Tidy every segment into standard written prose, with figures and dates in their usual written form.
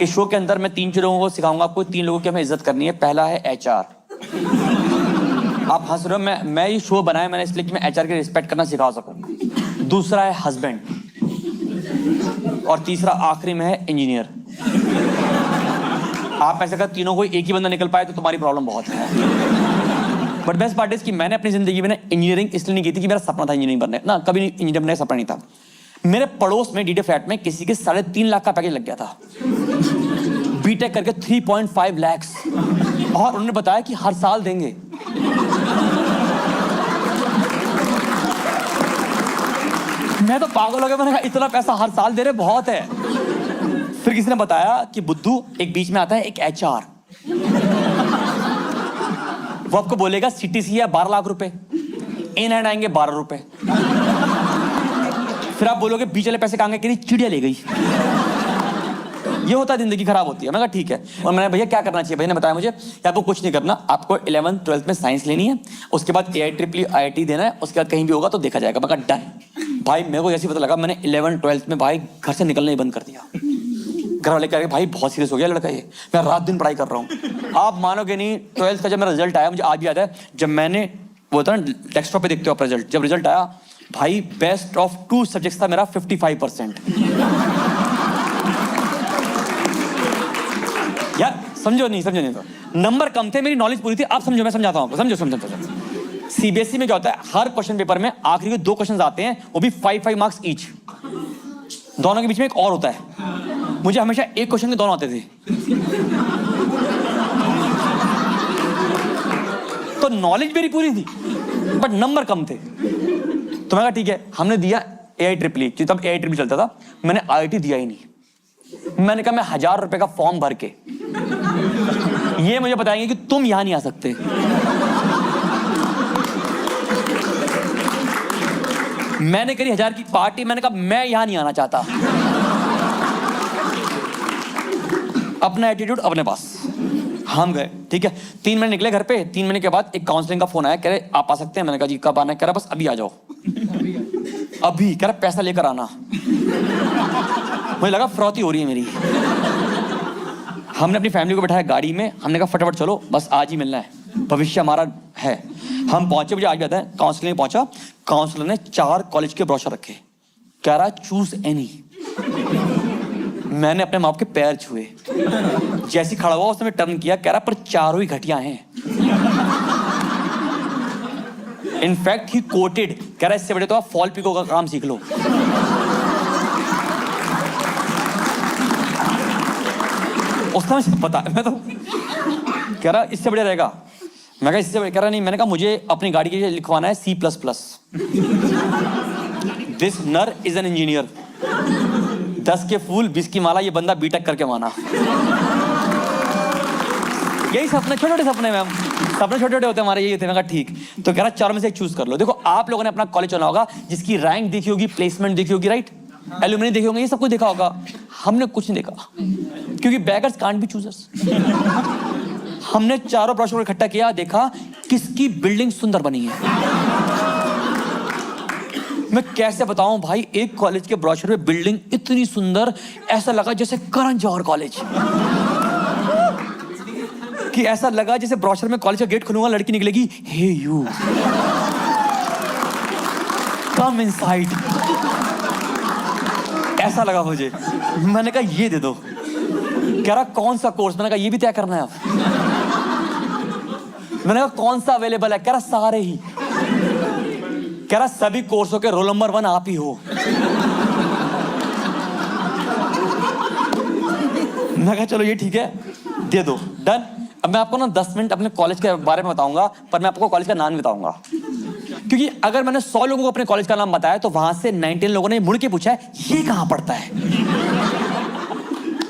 इस शो के अंदर मैं 3 लोगों को सिखाऊंगा आपको 3 लोगों की हमें इज्जत करनी है। पहला है एचआर। आप हंस रहे हो, मैं ये शो बनाया मैंने इसलिए कि मैं एचआर की रिस्पेक्ट करना सिखा सकूं। दूसरा है हस्बैंड और तीसरा आखिरी में है इंजीनियर। आप ऐसे कर तीनों को एक ही बंदा निकल पाए तो तुम्हारी प्रॉब्लम बहुत है। बट बेस्ट पार्ट इज कि मैंने अपनी जिंदगी में इंजीनियरिंग इसलिए नहीं की थी कि मेरा सपना था इंजीनियरिंग बनने ना, कभी इंजीनियर बनने का सपना नहीं था। मेरे पड़ोस में डीडे फ्लैट में किसी के 3.5 लाख का पैकेज लग गया था, बीटेक करके 3.5 लाख, और उन्होंने बताया कि हर साल देंगे। मैं तो पागल हो गया, मैंने कहा इतना पैसा हर साल दे रहे बहुत है। फिर किसी ने बताया कि बुद्धू एक बीच में आता है एक एचआर, वो आपको बोलेगा सीटीसी है 12 लाख रुपए, इन हैंड आएंगे 12 रुपए। फिर आप बोलोगे बीच वाले पैसे कहाँ गए, कि चिड़िया ले गई। ये होता है, जिंदगी खराब होती है। मैं कहा ठीक है। और मैंने भैया क्या करना चाहिए, भैया ने बताया मुझे कि आपको कुछ नहीं करना, आपको 11th 12th में साइंस लेनी है, उसके बाद AIEEE IIT देना है, उसके बाद कहीं भी होगा तो देखा जाएगा। मैं कहा डन। भाई मेरे को जैसे पता लगा, मैंने 11th 12th में भाई घर से निकलना ही बंद कर दिया। घर वाले कह रहे भाई बहुत सीरियस हो गया लड़का, ये मैं रात दिन पढ़ाई कर रहा हूँ। आप मानोगे नहीं, 12th का जब मेरा रिजल्ट आया, मुझे आज भी याद है, जब मैंने वो था ना डेस्कटॉप पे देखते हो आप रिजल्ट, जब रिजल्ट आया भाई बेस्ट ऑफ 2 सब्जेक्ट्स था मेरा 55%। यार समझो नहीं तो नंबर कम थे, मेरी नॉलेज पूरी थी। आप समझो, मैं समझाता हूँ, समझो। सीबीएसई में क्या होता है, हर क्वेश्चन पेपर में आखिरी के 2 क्वेश्चन आते हैं, वो भी 5 मार्क्स ईच। दोनों के बीच में एक और होता है। मुझे हमेशा एक क्वेश्चन के दोनों आते थे, तो नॉलेज मेरी पूरी थी बट नंबर कम थे। तो मैं कहा ठीक है, हमने दिया AIEEE, तब AIEEE चलता था, मैंने IIT दिया ही नहीं। मैंने कहा मैं 1000 रुपए का फॉर्म भर के, ये मुझे बताएंगे कि तुम यहां नहीं आ सकते। मैंने करी 1000 की पार्टी, मैंने कहा मैं यहां नहीं आना चाहता। अपना एटीट्यूड अपने पास। हम गए, ठीक है, 3 महीने निकले घर पे। 3 महीने के बाद एक काउंसलिंग का फोन आया, कह रहे आप आ सकते हैं। मैंने कहा जी कब आना है, कह रहा बस अभी आ जाओ। अभी कह रहा पैसा लेकर आना। मुझे लगा फ्रॉती हो रही है मेरी। हमने अपनी फैमिली को बैठाया गाड़ी में, हमने कहा फटाफट चलो, बस आज ही मिलना है, भविष्य हमारा है। हम पहुंचे, मुझे आज भी आता है, काउंसलिंग में पहुंचा, काउंसलर ने 4 कॉलेज के ब्रोशर रखे, कह रहा चूज एनी। मैंने अपने माँ बाप के पैर छुए, जैसी खड़ा हुआ उसने टर्न किया, कह रहा पर चारों ही घटिया हैं। इनफैक्ट ही कोटेड, कह रहा इससे बड़े तो आप फॉल पिको का काम सीख लो। उसने मुझे पता, मैं तो कह रहा इससे बढ़िया रहेगा। मैं कहा इससे बढ़िया, कह रहा नहीं। मैंने कहा मुझे अपनी गाड़ी के लिए लिखवाना है C++। दिस नर इज एन इंजीनियर। 10 के फूल 20 की माला, ये बंदा बीटेक करके माना। यही सपने, छोटे छोटे सपने मैम, सपने छोटे छोटे होते हमारे, यही थे। मैं कहा ठीक। तो कह रहा 4 में से एक चूज कर लो। देखो आप लोगों ने अपना कॉलेज चुना होगा, जिसकी रैंक देखी होगी, प्लेसमेंट देखी होगी, राइट, एलुमनी देखे होंगे, ये सब कुछ देखा होगा। हमने कुछ नहीं देखा, क्योंकि बेगर्स कांट बी चूजर्स। हमने चारों ब्रोशर को इकट्ठा किया, देखा किसकी बिल्डिंग सुंदर बनी है। मैं कैसे बताऊं भाई, एक कॉलेज के ब्रोशर में बिल्डिंग इतनी सुंदर, ऐसा लगा जैसे करण जौहर कॉलेज, कि ऐसा लगा जैसे ब्रोशर में कॉलेज का गेट खुलूंगा, लड़की निकलेगी, हे यू कम इनसाइड, ऐसा लगा मुझे। मैंने कहा ये दे दो। कह रहा कौन सा कोर्स, मैंने कहा ये भी तय करना है आप। मैंने कहा कौन सा अवेलेबल है, कह रहा सारे ही। कह रहा सभी कोर्सों के रोल नंबर 1 आप ही हो। मैं कहा चलो ये ठीक है, दे दो, डन। अब मैं आपको ना 10 मिनट अपने कॉलेज के बारे में बताऊंगा, पर मैं आपको कॉलेज का नाम बताऊंगा, क्योंकि अगर मैंने 100 लोगों को अपने कॉलेज का नाम बताया तो वहां से 19 लोगों ने मुड़ के पूछा है ये कहां पड़ता है।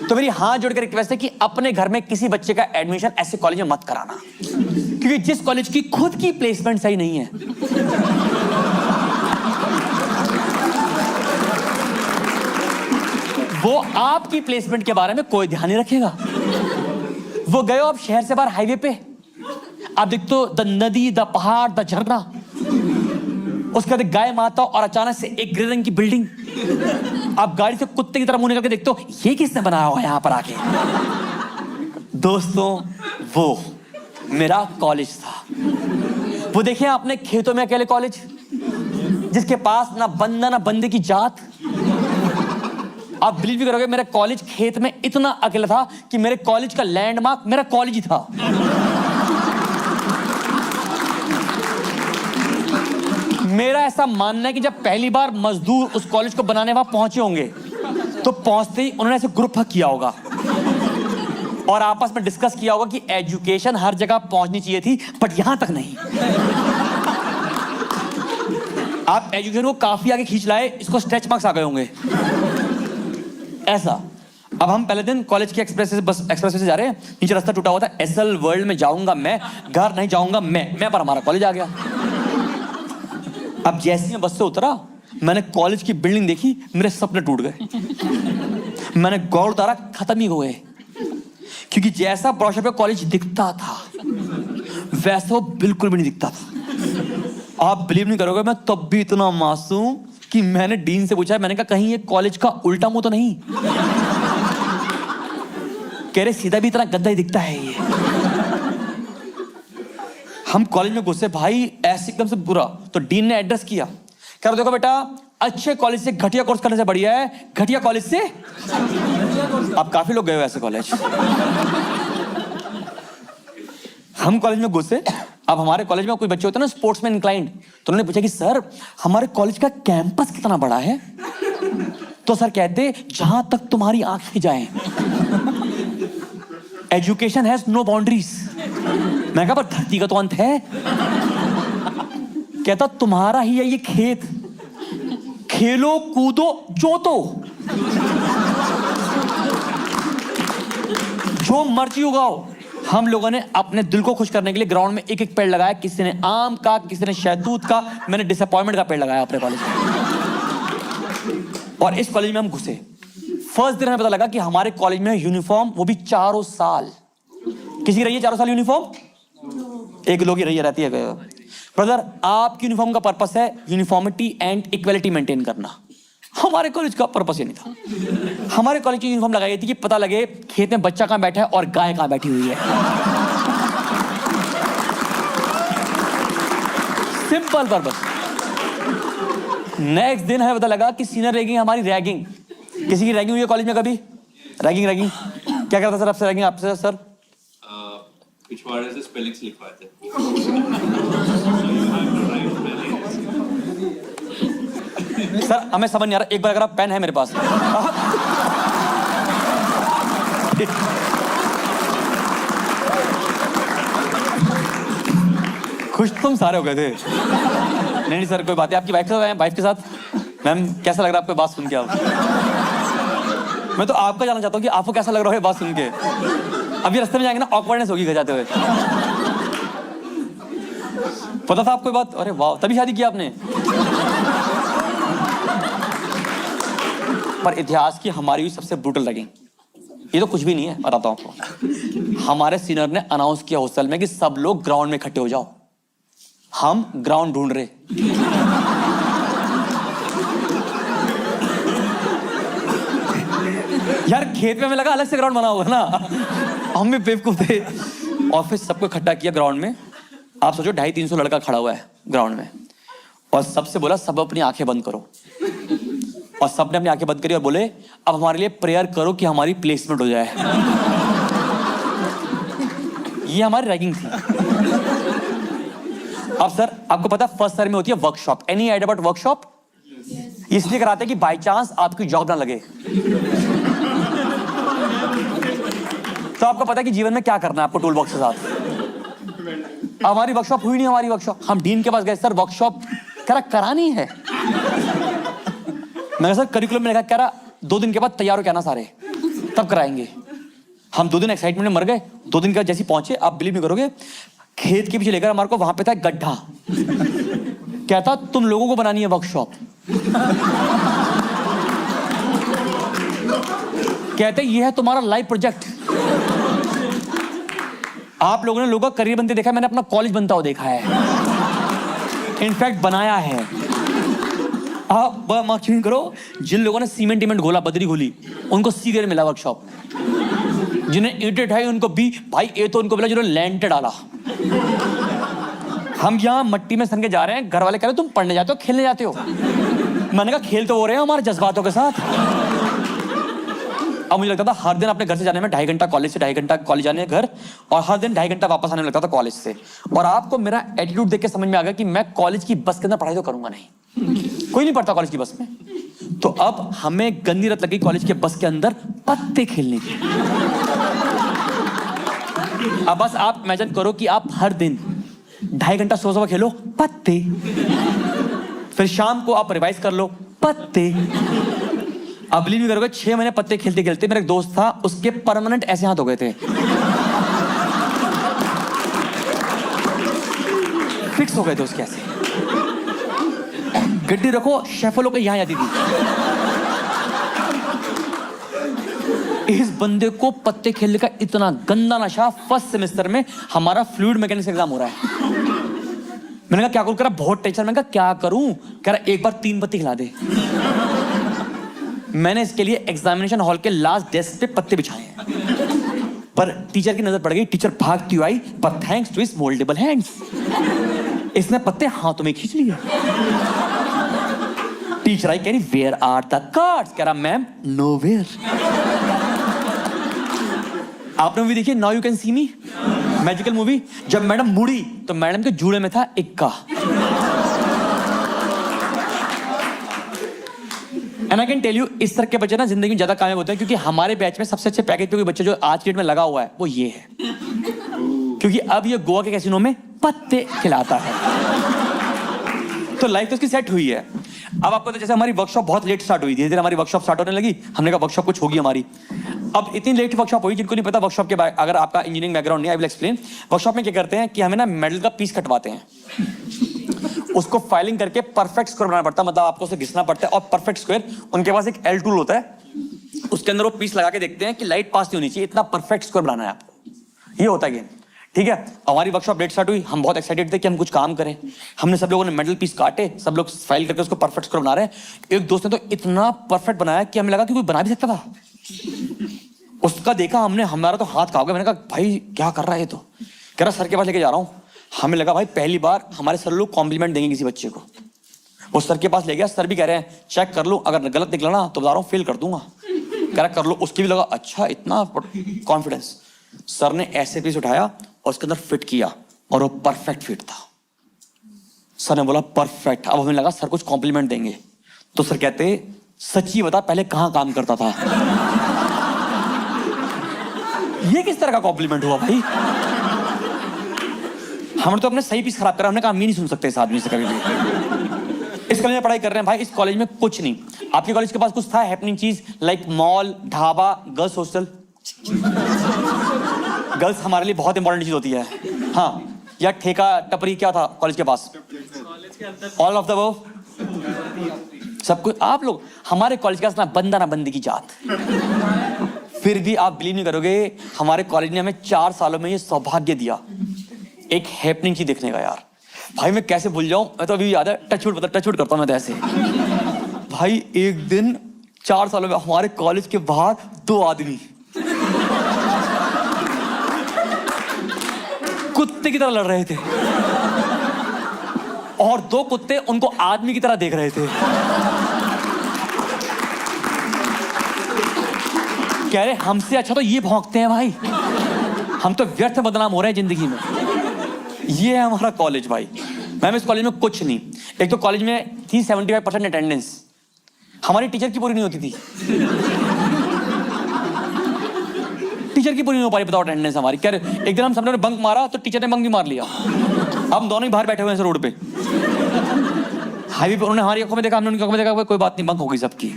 तो मेरी हाथ जोड़ के रिक्वेस्ट है कि अपने घर में किसी बच्चे का एडमिशन ऐसे कॉलेज में मत कराना, क्योंकि जिस कॉलेज की खुद की प्लेसमेंट सही नहीं है, वो आपकी प्लेसमेंट के बारे में कोई ध्यान नहीं रखेगा। वो गए हो आप शहर से बाहर हाईवे पे, आप देखते हो द नदी, द पहाड़, द झरना, उसके बाद गाय माता, और अचानक से एक ग्रे रंग की बिल्डिंग। आप गाड़ी से कुत्ते की तरह मुंह निकल के देखते हो, ये किसने बनाया हुआ है यहाँ पर आके? दोस्तों, वो मेरा कॉलेज था। वो देखिए आपने खेतों में अकेले कॉलेज, जिसके पास ना बंदा ना बंदे की जात। आप बिलीव भी करोगे, मेरा कॉलेज खेत में इतना अकेला था कि मेरे कॉलेज का लैंडमार्क मेरा कॉलेज ही था। मेरा ऐसा मानना है कि जब पहली बार मजदूर उस कॉलेज को बनाने वहां पहुंचे होंगे, तो पहुंचते ही उन्होंने ऐसे ग्रुप हक किया होगा और आपस में डिस्कस किया होगा कि एजुकेशन हर जगह पहुंचनी चाहिए थी, बट यहां तक नहीं। आप एजुकेशन को काफी आगे खींच लाए, इसको स्ट्रेच मार्क्स आ गए होंगे ऐसा। अब हम पहले दिन कॉलेज के एक्सप्रेस से जा रहे हैं, नीचे रास्ता टूटा हुआ था, एसएल वर्ल्ड में जाऊंगा मैं, घर नहीं जाऊंगा मैं पर हमारा कॉलेज आ गया। अब जैसे ही बस से उतरा, मैंने कॉलेज की बिल्डिंग देखी, मेरे सपने टूट गए। मैंने गौर उतारा, खत्म ही हो गए, क्योंकि जैसा ब्रोशर पे कॉलेज दिखता था वैसा वो बिल्कुल भी नहीं दिखता था। आप बिलीव नहीं करोगे, मैं तब भी इतना मासूम कि मैंने डीन से पूछा, मैंने कहा कहीं ये कॉलेज का उल्टा मुंह तो नहीं? कह रहे सीधा भी इतना गद्दा ही दिखता है ये। हम कॉलेज में घुसे भाई, ऐसे एकदम से बुरा। तो डीन ने एड्रेस किया, कह रहे देखो बेटा, अच्छे कॉलेज से घटिया कोर्स करने से बढ़िया है घटिया कॉलेज से। अब काफी लोग गए ऐसे कॉलेज। हम कॉलेज में घुसे। अब हमारे कॉलेज में कोई बच्चे होते हैं ना स्पोर्ट्स में इंक्लाइंड, तो उन्होंने पूछा कि सर हमारे कॉलेज का कैंपस कितना बड़ा है? तो सर कहते जहां तक तुम्हारी आंखें जाएं, एजुकेशन हैज नो बाउंड्रीज। मैं कहा पर धरती का तो अंत है। कहता तुम्हारा ही है ये खेत, खेलो कूदो जोतो, जो मर्जी उगाओ। हम लोगों ने अपने दिल को खुश करने के लिए ग्राउंड में एक एक पेड़ लगाया, किसी ने आम का, किसी ने शहतूत का, मैंने डिसअपॉइंटमेंट का पेड़ लगाया अपने कॉलेज में। और इस कॉलेज में हम घुसे, फर्स्ट दिन हमें पता लगा कि हमारे कॉलेज में यूनिफॉर्म, वो भी 4 साल। किसी की रही है 4 साल यूनिफॉर्म? एक लोग ही रही रहती है। ब्रदर, आपकी यूनिफॉर्म का पर्पस है यूनिफॉर्मिटी एंड इक्वलिटी मेंटेन करना। हमारे कॉलेज का पर्पस ये नहीं था। हमारे कॉलेज की यूनिफॉर्म लगाई थी कि पता लगे खेत में बच्चा कहां बैठा है और गाय कहां बैठी हुई है। Simple purpose. नेक्स्ट दिन हमें पता लगा कि सीनियर रैगिंग हमारी रैगिंग। किसी की रैगिंग हुई है कॉलेज में कभी? रैगिंग क्या करता सर आपसे? रैगिंग आपसे सर? पिछवाड़े से स्पेलिंग्स लिखवाते। सर हमें समझ नहीं आ रहा, एक बार अगर आप पेन है मेरे पास। खुश तुम सारे हो गए थे। नहीं सर कोई बात है, आपकी वाइफ के साथ आए हैं? वाइफ के साथ? मैम कैसा लग रहा है आपको बात सुन के? आप, मैं तो आपका जानना चाहता हूँ कि आपको कैसा लग रहा है बात सुन के। अभी रास्ते में जाएंगे ना, ऑकवर्डनेस होगी घर जाते हुए। पता था आपको बात? अरे वाह, तभी शादी किया आपने। पर इतिहास की हमारी भी सबसे ब्रूटल रैगिंग, ये तो कुछ भी नहीं है, बताता हूं आपको। हमारे सीनियर ने अनाउंस किया हॉस्टल में कि सब लोग ग्राउंड में इकट्ठे हो जाओ, हम ग्राउंड ढूंढ रहे। यार खेत में हमें लगा अलग से ग्राउंड बना होगा ना, हम भी बेवकूफ थे। ऑफिस सबको इकट्ठा किया ग्राउंड में। आप सोचो 250-300 लड़का खड़ा हुआ है ग्राउंड में, और सबसे बोला सब अपनी आंखें बंद करो। और सबने अपनी आंखें बंद करी और बोले अब हमारे लिए प्रेयर करो कि हमारी प्लेसमेंट हो जाए। ये हमारी रैगिंग थी। अब सर आपको पता है फर्स्ट ईयर में होती है workshop. Any idea about workshop? इसलिए कराते हैं कि बाय चांस आपकी जॉब ना लगे। तो आपको पता है कि जीवन में क्या करना है आपको टूल बॉक्स के साथ। हमारी वर्कशॉप हुई नहीं। हमारी वर्कशॉप, हम डीन के पास गए, सर वर्कशॉप करानी है। मैंने सर करिकुलम में लिखा, कह रहा 2 दिन के बाद तैयार हो के आना सारे, तब कराएंगे। हम 2 दिन एक्साइटमेंट में मर गए। 2 दिन के बाद जैसे पहुंचे, आप बिलीव नहीं करोगे, खेत के पीछे लेकर हमारे को वहां पे था गड्ढा। कहता तुम लोगों को बनानी है वर्कशॉप। कहते ये है तुम्हारा लाइव प्रोजेक्ट। आप लोगों ने लोगों का करियर बनते देखा है, मैंने अपना कॉलेज बनता हुआ देखा है, इनफैक्ट बनाया है। आप यकीन करो, जिन लोगों ने सीमेंट घोला, बदरी घोली, उनको सी ग्रेड मिला वर्कशॉप। जिन्हें ईंटें ढाई उनको बी, भाई ए तो उनको मिला जिन्होंने लैंटर डाला। हम यहाँ मट्टी में सन के जा रहे हैं, घर वाले कह रहे तुम पढ़ने जाते हो खेलने जाते हो। मैंने कहा खेल तो हो रहे हैं हमारे जज्बातों के साथ। अब मुझे लगता था हर दिन अपने घर से जाने में 2.5 घंटा, कॉलेज से 2.5 घंटा कॉलेज जाने घर, और हर दिन 2.5 घंटा वापस आने में लगता था कॉलेज से। और आपको मेरा एटीट्यूड देख के समझ में आ गया कि मैं कॉलेज की बस के अंदर पढ़ाई तो करूंगा नहीं। कोई नहीं पढ़ता कॉलेज की बस में। तो अब हमें गंदी लत लगी कॉलेज के बस के अंदर पत्ते खेलने की। अब बस आप इमेजिन करो कि आप हर दिन 2.5 घंटा सुबह खेलो पत्ते, फिर शाम को आप रिवाइज कर लो पत्ते। अब बिलीव नहीं करोगे, 6 महीने पत्ते खेलते खेलते मेरा एक दोस्त था, उसके परमानेंट ऐसे हाथ हो गए थे, फिक्स हो गए थे उसके ऐसे। गड्डी रखो शेफोलो के यहां आती थी। इस बंदे को पत्ते खेलने का इतना गंदा नशा, फर्स्ट सेमेस्टर में हमारा फ्लूइड मैकेनिक्स एग्जाम हो रहा है। मैंने कहा क्या करूं, कह रहा बहुत टेंशन। मैंने कहा क्या करूं, कह रहा एक बार 3 पत्ते खिला दे। मैंने इसके लिए एग्जामिनेशन हॉल के लास्ट डेस्क पे पत्ते बिछाए हैं, पर टीचर की नजर पड़ गई। टीचर भागती आई, पर thanks to his mouldable hands इसने पत्ते हाथों में खींच लिए। टीचर आई, कह रही वेयर आर द कार्ड्स, कह रहा मैम नोवेयर। आपने मूवी देखी now you can see me, magical movie? जब मैडम मुड़ी तो मैडम के जूड़े में था इक्का। And I can tell you, इस तरह के बच्चे ना जिंदगी में ज्यादा कामयाब होते हैं, क्योंकि हमारे बैच में सबसे अच्छे पैकेज पे कोई बच्चे जो आज की डेट में लगा हुआ है वो ये है, क्योंकि अब ये गोवा के कैसीनो में पत्ते खिलाता है। तो लाइफ तो उसकी सेट हुई है। अब आपको तो जैसे हमारी वर्कशॉप बहुत लेट स्टार्ट हुई, धीरे धीरे हमारी वर्कशॉप स्टार्ट होने लगी। हमने कहा वर्कशॉप कुछ होगी हमारी। अब इतनी लेट वर्कशॉप हुई, जिनको नहीं पता वर्कशॉप के बारे, अगर आपका इंजीनियरिंग बैकग्राउंड नहीं, आई विल एक्सप्लेन। वर्कशॉप में क्या करते हैं कि हमें ना मेटल का पीस कटवाते हैं, उसको फाइलिंग करके परफेक्ट स्क्वायर बनाना पड़ता है, मतलब आपको उसे घिसना पड़ता है। और परफेक्ट स्क्वायर, उनके पास एक एल टूल होता है, उसके अंदर वो पीस लगा के देखते हैं कि लाइट पास नहीं होनी चाहिए, इतना परफेक्ट स्क्वायर बनाना है आपको। ये होता है गेम, ठीक है। हमारी वर्कशॉप लेट स्टार्ट हुई, हम बहुत एक्साइटेड थे कि हम कुछ काम करें। हमने सब लोगों ने मेटल पीस काटे, सब लोग फाइल करके उसको परफेक्ट स्क्वायर बना रहे हैं। एक दोस्त ने तो इतना परफेक्ट बनाया कि हमें लगा कि कोई बना भी सकता था। उसका देखा हमने, हमारा तो हाथ कांप गया। मैंने कहा भाई क्या कर रहा है ये, तो कह रहा सर के पास लेके जा रहा हूँ। हमें लगा भाई पहली बार हमारे सर लोग कॉम्प्लीमेंट देंगे किसी बच्चे को। वो सर के पास ले गया, सर भी कह रहे हैं चेक कर लो, अगर गलत निकला ना तो बता रहा हूँ फेल कर दूंगा। कह रहा कर लो। उसकी भी लगा अच्छा इतना कॉन्फिडेंस। सर ने ऐसे पीस उठाया और उसके अंदर फिट किया और वो परफेक्ट फिट था। सर ने बोला परफेक्ट। अब हमें लगा सर कुछ कॉम्प्लीमेंट देंगे, तो सर कहते सच्ची बता पहले कहाँ काम करता था। ये किस तरह का कॉम्प्लीमेंट हुआ भाई? हमने तो अपने सही पीस खराब करा। हमने कहा हम ही नहीं सुन सकते इस आदमी से कभी भी। इस कॉलेज में पढ़ाई कर रहे हैं भाई, इस कॉलेज में कुछ नहीं। आपके कॉलेज के पास कुछ था हैपनिंग चीज, like mall, dhaba, girls hostel? Girls हमारे लिए बहुत इंपॉर्टेंट चीज होती है। हाँ, या ठेका टपरी क्या था कॉलेज के पास? ऑल ऑफ द अबव, सब कुछ। आप लोग हमारे कॉलेज के पास ना बंदा ना बंदी की जात। फिर भी आप बिलीव नहीं करोगे, हमारे कॉलेज ने हमें 4 सालों में ये सौभाग्य दिया एक हैपनिंग चीज देखने का। यार भाई मैं कैसे भूल जाऊं, मैं तो अभी याद है टचवुड करता हूं मैं तो ऐसे। भाई एक दिन 4 सालों में हमारे कॉलेज के बाहर 2 आदमी कुत्ते की तरह लड़ रहे थे, और 2 कुत्ते उनको आदमी की तरह देख रहे थे। कह रहे हमसे अच्छा तो ये भौंकते हैं भाई, हम तो व्यर्थ बदनाम हो रहे हैं जिंदगी में। ये है हमारा कॉलेज भाई। मैम इस कॉलेज में कुछ नहीं। एक तो कॉलेज में थी 75% अटेंडेंस, हमारी टीचर की पूरी नहीं होती थी। टीचर की पूरी नहीं हो पाई, बताओ अटेंडेंस हमारी। क्या एक दिन हम सबने बंक मारा तो टीचर ने बंक भी मार लिया। हम दोनों ही बाहर बैठे हुए हैं रोड पे, हाईवे पे। उन्होंने हमारी आंखों में देखा, हमने उनकी आंखों में देखा, कोई बात नहीं बंक हो गई सबकी।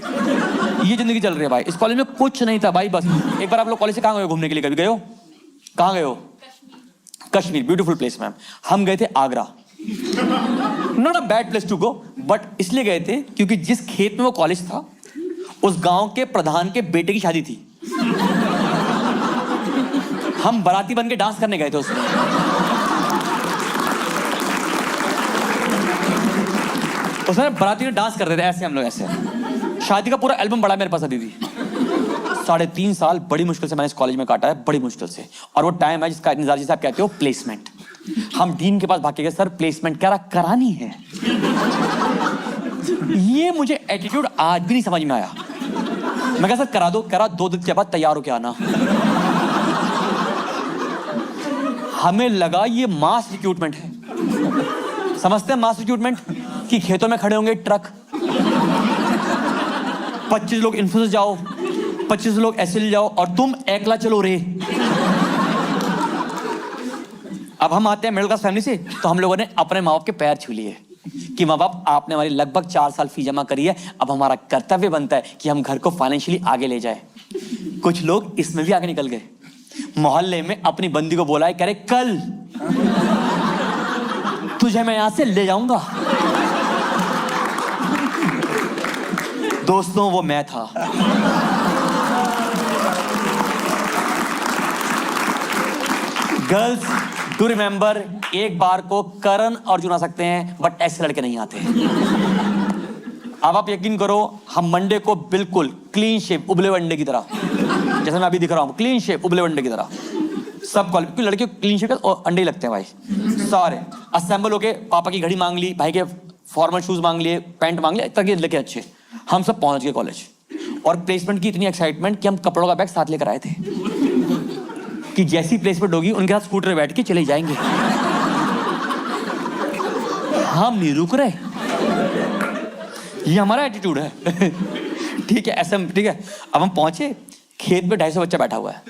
ये जिंदगी चल रही है भाई। इस कॉलेज में कुछ नहीं था भाई। बस एक बार आप लोग कॉलेज से कहाँ गए घूमने के लिए? कभी गए हो? कहाँ गए हो? Kashmir, beautiful place ma'am. हम गए थे Agra. Not a bad place to go, but इसलिए गए थे क्योंकि जिस खेत में वो कॉलेज था उस गांव के प्रधान के बेटे की शादी थी। हम बाराती बन के डांस करने गए थे उसमें। उसमें बाराती में डांस करते थे ऐसे, हम लोग ऐसे। शादी का पूरा एल्बम पड़ा मेरे पास अभी भी। 3.5 साल बड़ी मुश्किल से मैंने इस कॉलेज में काटा है, बड़ी मुश्किल से। और वो टाइम है जिसका इंतजार, जिसे आप कहते हो प्लेसमेंट। हम डीन के पास भाग के गए, सर प्लेसमेंट करानी है। ये मुझे एटीट्यूड आज भी नहीं समझ में आया। मैं कहा सर करा दो, 2 दिन के बाद तैयार हो के आना। हमें लगा ये मास रिक्रूटमेंट है। समझते हैं मास रिक्रूटमेंट कि खेतों में खड़े होंगे ट्रक, 25 लोग इन्फोसिस जाओ, 25 लोग एसएल जाओ और तुम एकला चलो रे। अब हम आते हैं मिडिल क्लास फैमिली से, तो हम लोगों ने अपने माँ बाप के पैर छू लिए कि माँ बाप आपने हमारी लगभग 4 साल फीस जमा करी है, अब हमारा कर्तव्य बनता है कि हम घर को फाइनेंशियली आगे ले जाए। कुछ लोग इसमें भी आगे निकल गए। मोहल्ले में अपनी बंदी को बोला है, कह रहे कल तुझे मैं यहां से ले जाऊंगा। दोस्तों वो मैं था। गर्ल्स डू रिमेंबर, एक बार को करण अर्जुन आ सकते हैं बट ऐसे लड़के नहीं आते। अब आप यकीन करो, हम मंडे को बिल्कुल क्लीन शेप उबले अंडे की तरह, जैसे मैं अभी दिख रहा हूं, क्लीन शेप उबले अंडे की तरह सब कॉलेज, क्योंकि लड़के क्लीन शेप और अंडे ही लगते हैं भाई। सारे असेंबल होके पापा की घड़ी मांग ली, भाई के फॉर्मल शूज मांग लिए, पैंट मांग लिए, तक लेके अच्छे हम सब पहुंच गए कॉलेज। और प्लेसमेंट की इतनी एक्साइटमेंट कि हम कपड़ों का बैग साथ लेकर आए थे कि जैसी प्लेसमेंट होगी उनके साथ स्कूटर बैठ के चले जाएंगे। हम नहीं रुक रहे, ये हमारा एटीट्यूड है। ठीक है, ऐसा ठीक है। अब हम पहुंचे, खेत में 250 बच्चा बैठा हुआ है।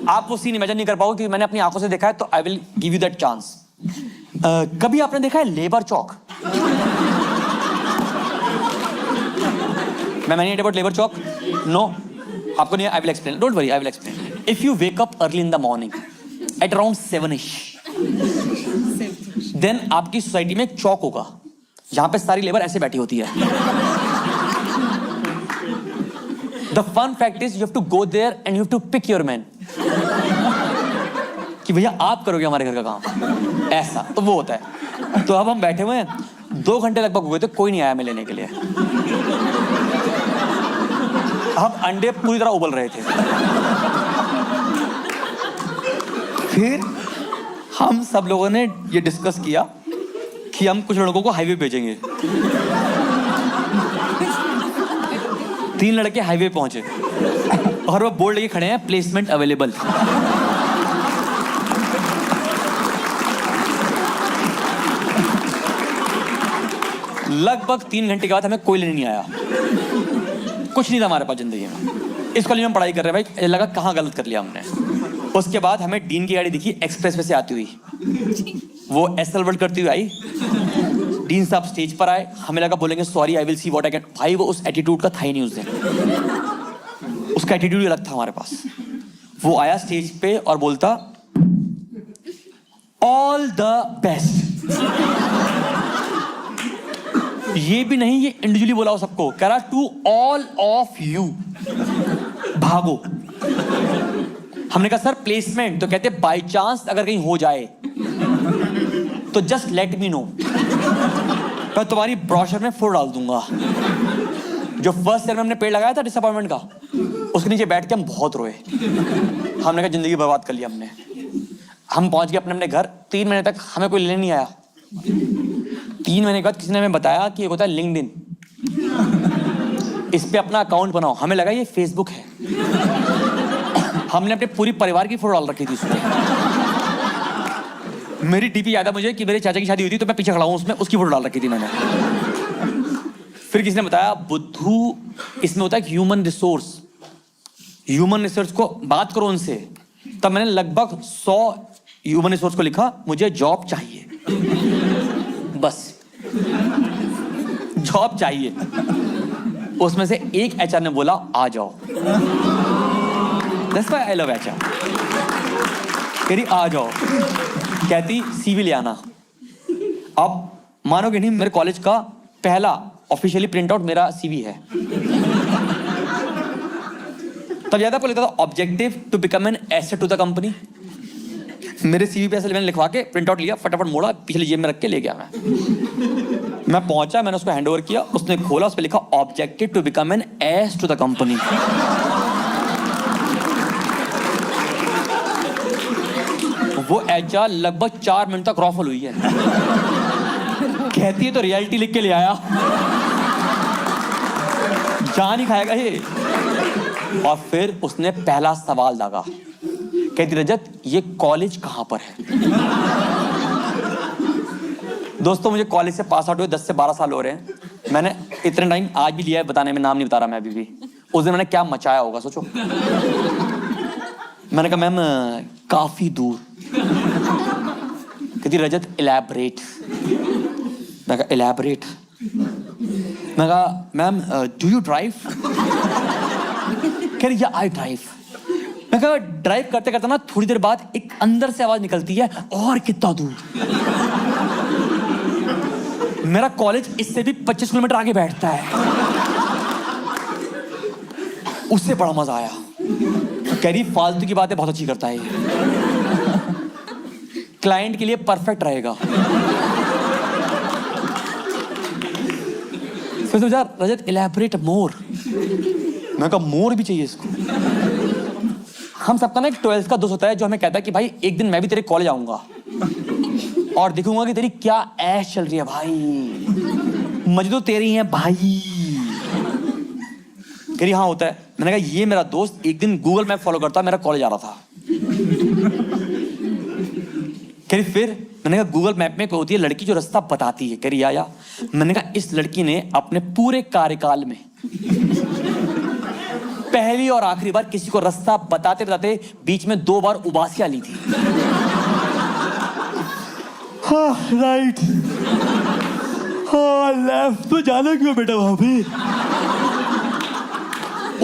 आप वो सीन इमेजिन नहीं कर पाओगे कि मैंने अपनी आंखों से देखा है, तो I will give you that chance. कभी आपने देखा है लेबर चौक? मैं many about labour chowk? No, आपको नहीं। I will explain, don't worry, I will explain. If you wake up early in the morning at around 7ish, then आपकी society में एक चौक होगा जहां पे सारी लेबर ऐसे बैठी होती है। The fun fact is you have to go there and you have to pick your man, कि भैया आप करोगे हमारे घर का काम, ऐसा तो वो होता है। तो अब हम बैठे हुए हैं, 2 घंटे लगभग हो गए थे, कोई नहीं आया हमें लेने के लिए। हम अंडे पूरी तरह उबल रहे थे। फिर हम सब लोगों ने ये डिस्कस किया कि हम कुछ लड़कों को हाईवे भेजेंगे। 3 लड़के हाईवे पहुंचे और वो बोर्ड लेके खड़े हैं, प्लेसमेंट अवेलेबल। लगभग 3 घंटे के बाद हमें कोई लेने नहीं आया, कुछ नहीं था हमारे पास जिंदगी में। इस कॉलेज में पढ़ाई कर रहे हैं भाई, लगा कहाँ गलत कर लिया हमने। उसके बाद हमें डीन की गाड़ी दिखी एक्सप्रेस वे से आती हुई, वो एसएल वर्ल्ड करती हुई आई। डीन साहब स्टेज पर आए, हमें लगा बोलेंगे sorry I will see what I can. भाई वो उस एटीट्यूड का था ही नहीं उस दिन, उसका एटीट्यूड अलग था हमारे पास। वो आया स्टेज पे और बोलता ऑल द बेस्ट। ये भी नहीं, ये इंडिविजुअली बोला हो सबको, कह रहा टू ऑल ऑफ यू, भागो। हमने कहा सर प्लेसमेंट, तो कहते बाय चांस अगर कहीं हो जाए तो जस्ट लेट मी नो, मैं तुम्हारी ब्रोशर में फोटो डाल दूंगा। जो फर्स्ट ईयर में हमने पेड़ लगाया था डिसअपॉइंटमेंट का, उसके नीचे बैठ के हम बहुत रोए। हमने कहा जिंदगी बर्बाद कर लिया हमने। हम पहुंच गए अपने अपने घर। 3 महीने तक हमें कोई लेने नहीं आया। 3 महीने के बाद किसी ने हमें बताया कि एक होता है लिंक्डइन, इस पे अपना अकाउंट बनाओ। हमें लगा ये फेसबुक है। हमने अपने पूरी परिवार की फोटो डाल रखी थी उसमें। मेरी डीपी याद है मुझे कि मेरे चाचा की शादी हुई थी, तो मैं पीछे खड़ा हूं उसमें, उसकी फोटो डाल रखी थी मैंने। फिर किसी ने बताया बुद्धू, इसमें होता है ह्यूमन रिसोर्स, ह्यूमन रिसोर्स को बात करो उनसे। तब मैंने लगभग 100 ह्यूमन रिसोर्स को लिखा, मुझे जॉब चाहिए, बस जॉब चाहिए। उसमें से एक एचआर ने बोला आ जाओ। That's why I love HR। कह रही आ जाओ, कहती सीवी ले आना। अब मानोगे नहीं, मेरे कॉलेज का पहला ऑफिशियली प्रिंट आउट मेरा सीवी है। तब याद आपको लिखा था objective to become an asset to the company. मेरे सीवी पे ऐसे मैंने लिखवा के प्रिंट आउट लिया, फटाफट मोड़ा, पिछली जेब में रख के ले गया मैं पहुंचा, मैंने उसको हैंड ओवर किया, उसने खोला, उस पर लिखा objective to become an ass to the company. वो एचआर लगभग 4 मिनट तक रॉफल हुई है। कहती है तो रियलिटी लिख के ले आया, जान ही खाएगा ये। और फिर उसने पहला सवाल दागा, कहती रजत ये कॉलेज कहां पर है? दोस्तों मुझे कॉलेज से पास आउट हुए 10 से 12 साल हो रहे हैं। मैंने इतने टाइम आज भी लिया है बताने में, नाम नहीं बता रहा मैं अभी भी। उस दिन मैंने क्या मचाया होगा सोचो। मैंने कहा मैम काफी दूर। कहती रजत इलैबोरेट। मैं कहा इलैबोरेट? मैं कहा मैम डू यू ड्राइव? कह रही आई ड्राइव। मैं कहा ड्राइव करते करते ना थोड़ी देर बाद एक अंदर से आवाज निकलती है, और कितना दूर? मेरा कॉलेज इससे भी 25 किलोमीटर आगे बैठता है। उससे बड़ा मजा आया। कह रही फालतू की बातें बहुत अच्छी करता है ये, क्लाइंट के लिए परफेक्ट रहेगा। फिर सोचा रजत इलैबोरेट मोर। मैं कहा मोर भी चाहिए इसको। हम सबका ना एक 12th का दोस्त होता है जो हमें कहता है कि भाई एक दिन मैं भी तेरे कॉलेज आऊंगा और दिखूंगा कि तेरी क्या ऐश चल रही है भाई, मजे तो तेरी हैं भाई। कह रही हाँ होता है। मैंने कहा ये मेरा दोस्त एक दिन गूगल मैप फॉलो करता, मेरा कॉलेज आ रहा था। कह रही फिर? मैंने कहा गूगल मैप में कोई होती है लड़की जो रास्ता बताती है। कह रही या मैंने कहा इस लड़की ने अपने पूरे कार्यकाल में पहली और आखिरी बार किसी को रास्ता बताते बताते बीच में 2 बार उबासियां ली थी। हाँ राइट, हाँ लेफ्ट, तो जाना क्यों बेटा वहां पे?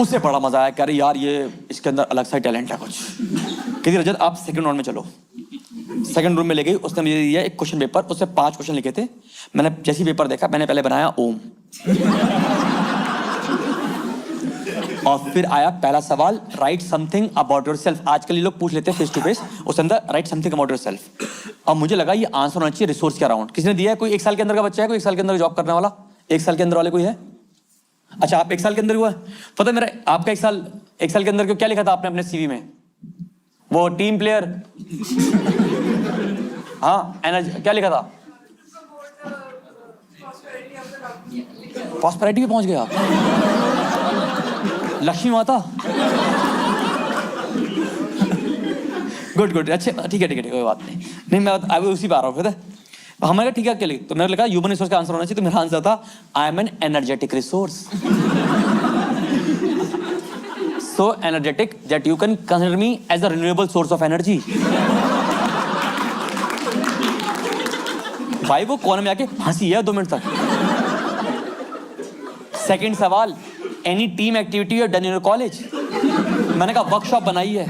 उससे बड़ा मजा आया। कह रही यार ये इसके अंदर अलग सा टैलेंट है कुछ। कहती रजत आप सेकंड राउंड में चलो। सेकंड रूम में ले गई, उसने मुझे दिया एक क्वेश्चन पेपर, उससे 5 क्वेश्चन लिखे थे। मैंने जैसे ही पेपर देखा मैंने पहले बनाया ओम, और फिर आया पहला सवाल, राइट समथिंग अबाउट योरसेल्फ। आजकल ये लोग पूछ लेते हैं फेस टू फेस, उसके अंदर राइट समथिंग अबाउट योरसेल्फ। अब मुझे लगा ये आंसर होना चाहिए रिसोर्स के अराउंड। किसने दिया है? कोई 1 साल के अंदर का बच्चा है? कोई 1 साल के अंदर जॉब करने वाला? 1 साल के अंदर वाले कोई है? अच्छा आप 1 साल के अंदर हुआ है? पता है मेरा आपका 1 साल के अंदर क्या लिखा था आपने अपने सीवी में? वो टीम प्लेयर, हाँ एनर्जी, क्या लिखा था? प्रॉस्पेरिटी पे पहुंच गया, लक्ष्मी माता। गुड गुड, अच्छे, ठीक है कोई बात नहीं मैं अभी उसी पे आ रहा हूँ। फिर हमारे ठीक है क्या लिखा? तो मैंने लिखा ह्यूमन रिसोर्स का आंसर होना चाहिए। तो मेरा आंसर था I am N energetic resource, so energetic that you can consider me as a renewable source of energy। भाई वो कोने में आके हंसी है 2 मिनट तक। सेकंड सवाल, any team activity you done in your college? मैंने कहा वर्कशॉप बनाई है।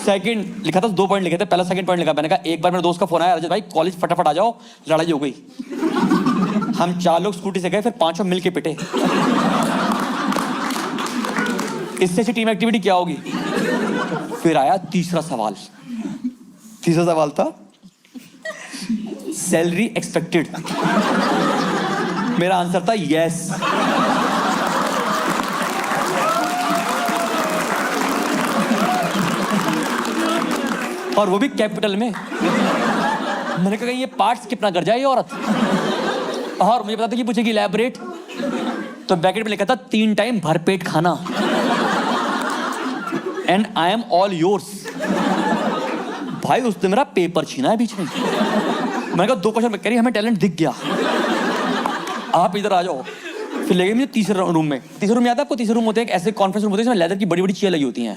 सेकंड लिखा था, 2 पॉइंट लिखे थे, पहला सेकंड पॉइंट लिखा। मैंने कहा एक बार मेरे दोस्त का फोन आया, रजत भाई कॉलेज फटाफट आ जाओ, लड़ाई हो गई। हम 4 लोग स्कूटी से गए, फिर 5 मिलके पिटे। इससे अच्छी टीम एक्टिविटी क्या होगी? फिर आया तीसरा सवाल। तीसरा सवाल था सैलरी एक्सपेक्टेड। मेरा आंसर था यस। और वो भी कैपिटल में। मैंने कहा ये पार्ट स्किप ना कर जाए ये औरत। और मुझे पता था कि पूछेगी इलैबोरेट, तो ब्रैकेट में लिखा था 3 टाइम भरपेट खाना, and I am all yours. भाई उसने मेरा पेपर छीना है बीच में। मैंने कहा 2 क्वेश्चन कह रही हमें टैलेंट दिख गया, आप इधर आ जाओ। फिर ले गई मुझे तीसरे रूम में। तीसरे रूम में याद है आपको? तीसरे रूम होते हैं ऐसे कॉन्फ्रेंस रूम होते हैं जिसमें लेदर की बड़ी बड़ी चेयर लगी होती हैं,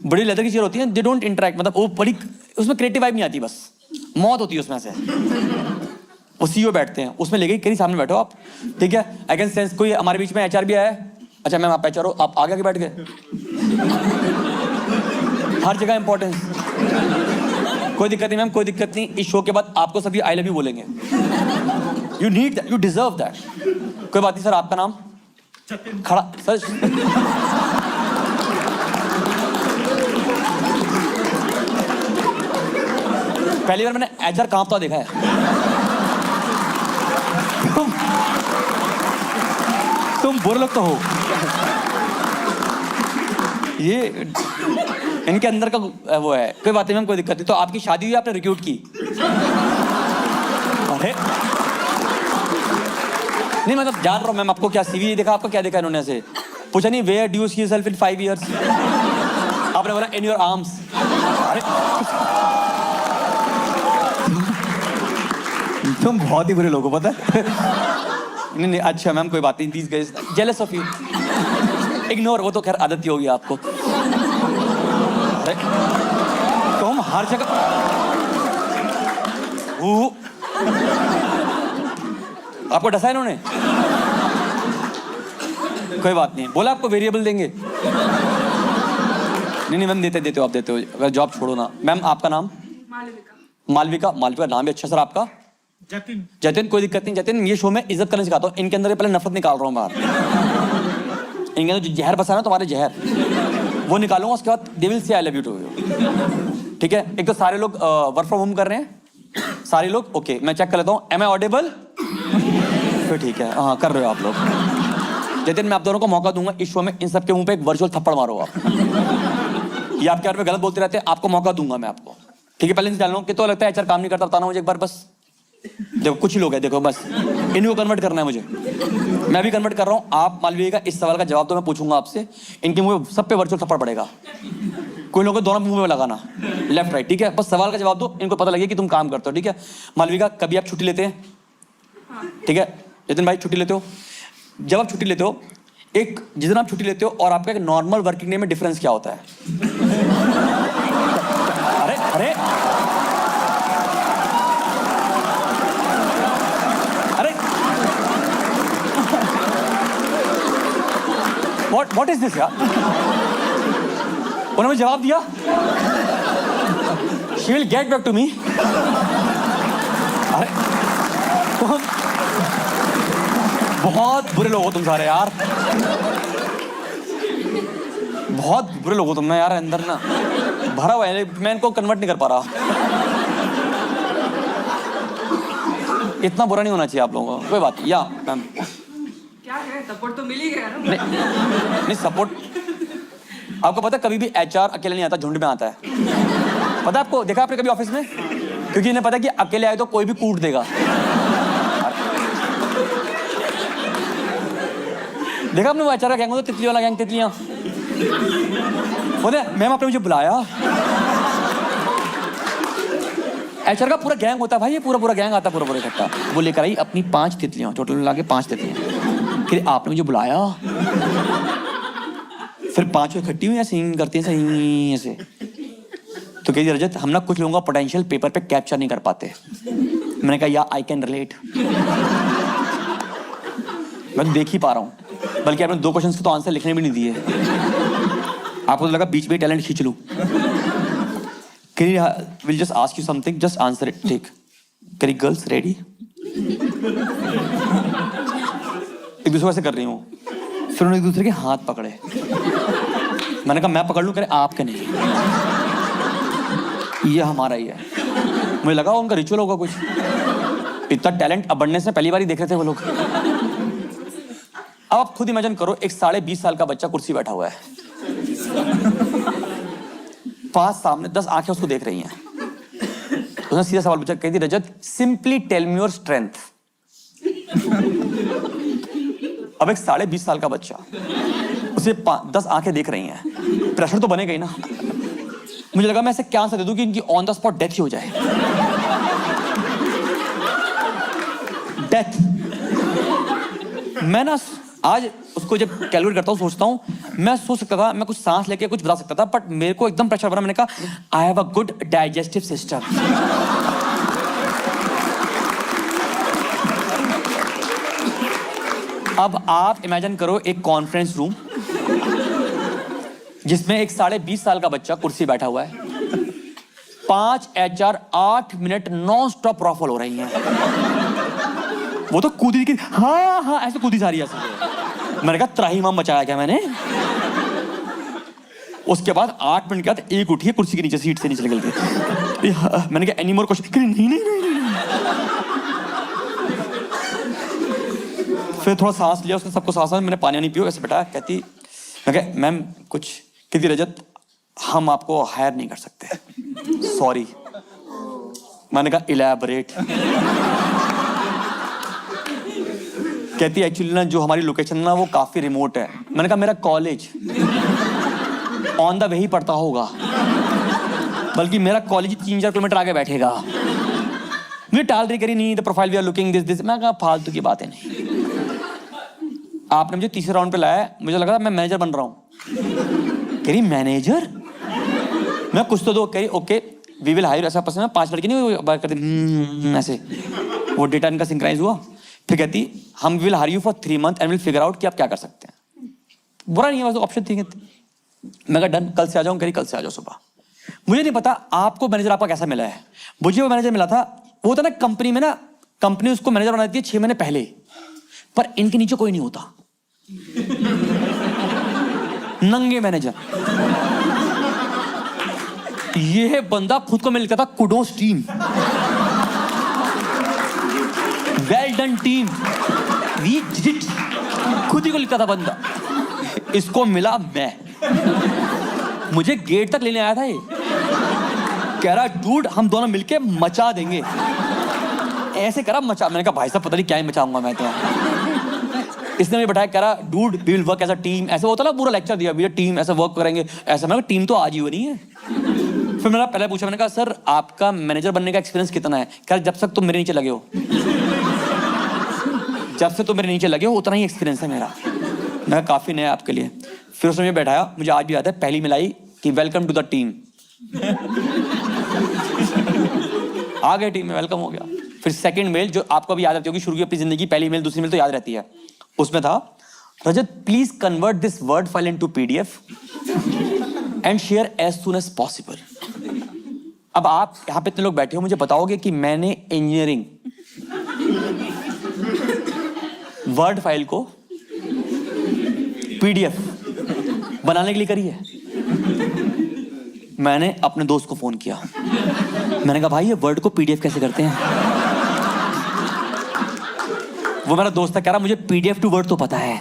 बड़ी लेदर की चेयर होती हैं। दे डोंट इंटरेक्ट, मतलब वो बड़ी, उसमें क्रिएटिव वाइब नहीं आती, बस मौत होती है उसमें से। वो सीईओ बैठते हैं उसमें, ले गई कहीं सामने बैठो आप, ठीक है। आई कैन सेंस कोई हमारे बीच में एचआर भी आया है। अच्छा मैम आप एचआर हो, आप आगे बैठ गए। हर जगह इंपॉर्टेंस। कोई दिक्कत नहीं मैम, कोई दिक्कत नहीं, इस शो के बाद आपको सभी आई लव यू बोलेंगे। You need that, you deserve that. कोई बात नहीं सर, आपका नाम? खड़ा सर। पहली बार मैंने एचआर कांपता देखा है। तुम बुरे लोग तो हो। ये इनके अंदर का वो है। कोई बात नहीं मैम, कोई दिक्कत नहीं। तो आपकी शादी हुई, आपने रिक्रूट की? अरे नहीं मतलब जान रहा हूँ मैम, आपको क्या सीवी देखा, आपको क्या देखा इन्होंने? ऐसे पूछा नहीं where do you see yourself in 5 years? आपने बोला इन योर आर्म्स। अरे तुम बहुत ही बुरे लोग हो, पता है? नहीं अच्छा मैम कोई बात नहीं, these guys jealous of you. Ignore, वो तो खैर आदत ही होगी आपको। अरे तो हम हर जगह आपको डसा इन्होंने? कोई बात नहीं, बोला आपको वेरिएबल देंगे? नहीं मैम देते हो, आप देते हो, अगर जॉब छोड़ो ना। मैम आपका नाम? मालविका। मालविका नाम भी अच्छा। सर आपका? जतिन। जतिन कोई दिक्कत नहीं। जतिन ये शो में इज्जत करना सिखाता हूँ। इनके अंदर पहले नफरत निकाल रहा हूँ बाहर। इनके अंदर जो जहर बसा ना तुम्हारे, जहर वो निकालूंगा, उसके बाद they will say I love you to you. ठीक है? एक तो सारे लोग वर्क फ्रॉम होम कर रहे हैं, सारे लोग। ओके मैं चेक कर लेता हूँ, एम आई ऑडिबल? फिर ठीक है, हाँ कर रहे हो आप लोग। जतिन मैं आप दोनों को मौका दूंगा इस शो में, इन सबके मुंह पे एक वर्चुअल थप्पड़ मारो आप। ये आपके बारे में गलत बोलते रहते हैं, आपको मौका दूंगा मैं आपको। ठीक है? पहले इनसे जान लो कि तो लगता है एचआर काम नहीं करता, बताना मुझे एक बार बस। देखो कुछ ही लोग हैं, देखो बस इनको कन्वर्ट करना है मुझे। मैं भी कन्वर्ट कर रहा हूँ। आप मालविका का इस सवाल का जवाब तो मैं पूछूंगा आपसे, इनके मुंह सब पे वर्चुअल थप्पड़ पड़ेगा। कोई लोगों को दोनों मुंह में लगाना, लेफ्ट राइट। ठीक है? बस सवाल का जवाब दो, इनको पता लगे कि तुम काम करते हो। ठीक है? मालविका कभी आप छुट्टी लेते हैं? ठीक है जतिन भाई छुट्टी लेते हो? जब आप छुट्टी लेते हो, एक जिस दिन आप छुट्टी लेते हो और आपका एक नॉर्मल वर्किंग डे में डिफरेंस क्या होता है? अरे अरे अरे व्हाट इज दिस यार? उन्होंने जवाब दिया, she will get back to me. अरे बहुत बुरे लोग हो तुम सारे यार, बहुत बुरे लोग हो तुम ना यार। अंदर ना भरा हुआ है, मैं इनको कन्वर्ट नहीं कर पा रहा। इतना बुरा नहीं होना चाहिए आप लोगों को। कोई बात नहीं। या मैम क्या है, सपोर्ट तो मिल ही गया ना? नहीं सपोर्ट आपको पता है कभी भी एचआर अकेले नहीं आता, झुंड में आता है। पता है आपको? देखा आपने कभी ऑफिस में? क्योंकि इन्हें पता है कि अकेले आए तो कोई भी कूट देगा। देखा आपने वो एचआर का गैंग होता, तितली वाला गैंग, तितलियां। बोले मैम आपने मुझे बुलाया। एचआर का पूरा गैंग होता है भाई, ये पूरा गैंग आता, पूरा इकट्ठा। वो लेकर आई अपनी 5 तितलियां, टोटल मिला के 5 तितलियां। फिर आपने मुझे बुलाया, फिर 5 इकट्ठी हुई ऐसे करती हैं ऐसे। तो कही रजत हम ना कुछ लोगों का पोटेंशियल पेपर पे कैप्चर नहीं कर पाते। मैंने कहा या आई कैन रिलेट, मैं तो देख ही पा रहा हूँ। बल्कि आपने 2 क्वेश्चंस के तो आंसर लिखने भी नहीं दिए। आपको तो लगा बीच में टैलेंट खींच लूं। Will just ask you something, just answer it. ठीक? करी गर्ल्स रेडी? एक दूसरे से कर रही हूँ। फिर उन्होंने एक दूसरे के हाथ पकड़े। मैंने कहा मैं पकड़ लूं? करे आपके नहीं, ये हमारा ही है। मुझे लगा उनका रिचुअल होगा कुछ। इतना टैलेंट अबंडेंस में पहली बार ही देख रहे थे वो लोग। अब आप खुद इमेजिन करो, एक 20.5 साल का बच्चा कुर्सी बैठा हुआ है, 5 सामने 10 आंखें उसको देख रही हैं। उसने सीधा सवाल पूछा, कहती Rajat simply tell me your strength. अब एक 20.5 साल का बच्चा, उसे 10 आंखें देख रही हैं, प्रेशर तो बनेगा ही ना। मुझे लगा मैं ऐसे क्या आंसर दे दूं कि इनकी ऑन द स्पॉट डेथ ही हो जाए। डेथ। मैं ना आज उसको जब कैलकुलेट करता हूँ, सोचता हूँ मैं सोच सकता था, मैं कुछ सांस लेके कुछ बता सकता था, बट मेरे को एकदम प्रेशर बना। मैंने कहा I have a good digestive system. अब आप इमेजिन करो एक कॉन्फ्रेंस रूम जिसमें एक 20.5 साल का बच्चा कुर्सी बैठा हुआ है, 5 एचआर 8 मिनट नॉन स्टॉप रॉफल हो रही हैं। वो तो कूदी की, हाँ ऐसे कूदी जा रही है। मैंने कहा त्राहिमाम मचाया क्या मैंने? उसके बाद 8 मिनट के बाद एक उठी है कुर्सी के नीचे, सीट से नीचे निकल के, मैंने कहा एनी मोर क्वेश्चन, नहीं नहीं नहीं नहीं। फिर थोड़ा सांस लिया, उसने सबको सांस, मैंने पानी नहीं पियो, ऐसे बैठा। कहती, मैं कहा मैम कुछ, कहती रजत हम आपको हायर नहीं कर सकते, सॉरी। मैंने कहा इलैबोरेट। कहती एक्चुअली ना जो हमारी लोकेशन ना वो काफी रिमोट है। मैंने कहा मेरा कॉलेज ऑन द वे ही पड़ता होगा, बल्कि मेरा कॉलेज 3-4 किलोमीटर आगे बैठेगा। मुझे टाल रही, करी नहीं the profile we are looking this. मैं कहा फालतू की बातें नहीं। आपने मुझे तीसरे राउंड पे लाया, मुझे लगा था मैं मैनेजर बन रहा हूँ। कह रही मैनेजर? मैं कुछ तो दो। कह रही ओके वी विल हायर, ऐसा पसंद है 5 लड़की नहीं बात करती ऐसे। वो डेटा इनका सिंक्राइज हुआ। फिर कहती हम will hire you for 3 month and will figure out कि आप क्या कर सकते हैं। बुरा नहीं है, बस ऑप्शन थी। मैं कहा डन, कल से आ जाऊँ। कह रही कल से आ जाओ सुबह। मुझे नहीं पता आपको मैनेजर आपका कैसा मिला है। मुझे वो मैनेजर मिला था, वो होता ना कंपनी में ना, कंपनी उसको मैनेजर बना देती है 6 महीने पहले, पर इनके नीचे कोई नहीं होता। नंगे मैनेजर। ये बंदा खुद को मैं लिखता था kudos team, well done team, we did it, खुद ही को लिखता था बंदा। इसको मिला मैं, मुझे गेट तक लेने आया था ये। कह रहा डूड हम दोनों मिलके मचा देंगे। ऐसे करा मचा। मैंने कहा भाई साहब पता नहीं क्या ही मचाऊंगा मैं तो। इसने मुझे बैठाया, कह रहा dude we will work as a team. ऐसा होता ना, पूरा लेक्चर दिया भैया टीम ऐसा वर्क करेंगे ऐसा। मैंने कहा टीम तो आज ही बनी है। फिर मैंने पहले पूछा, मैंने कहा सर आपका मैनेजर बनने का एक्सपीरियंस कितना है? कह रहा जब तक तुम मेरे नीचे लगे हो, जब से तुम मेरे नीचे लगे हो उतना ही एक्सपीरियंस है मेरा। मैं काफी नया आपके लिए। फिर उसने मुझे बैठाया, मुझे आज भी याद है पहली मिलाई कि वेलकम टू द टीम। आ गए टीम में, वेलकम हो गया। फिर सेकंड मेल जो आपको भी याद रहती होगी शुरू की अपनी जिंदगी, पहली मेल दूसरी मेल तो याद रहती है। उसमें था Rajat please convert this word file into PDF and share as soon as possible. अब आप यहाँ पे इतने लोग बैठे हो, मुझे बताओगे कि मैंने इंजीनियरिंग वर्ड फाइल को पीडीएफ बनाने के लिए करी है? मैंने अपने दोस्त को फोन किया, मैंने कहा भाई ये वर्ड को पीडीएफ कैसे करते हैं? वो मेरा दोस्त था, कह रहा मुझे पीडीएफ टू वर्ड तो पता है।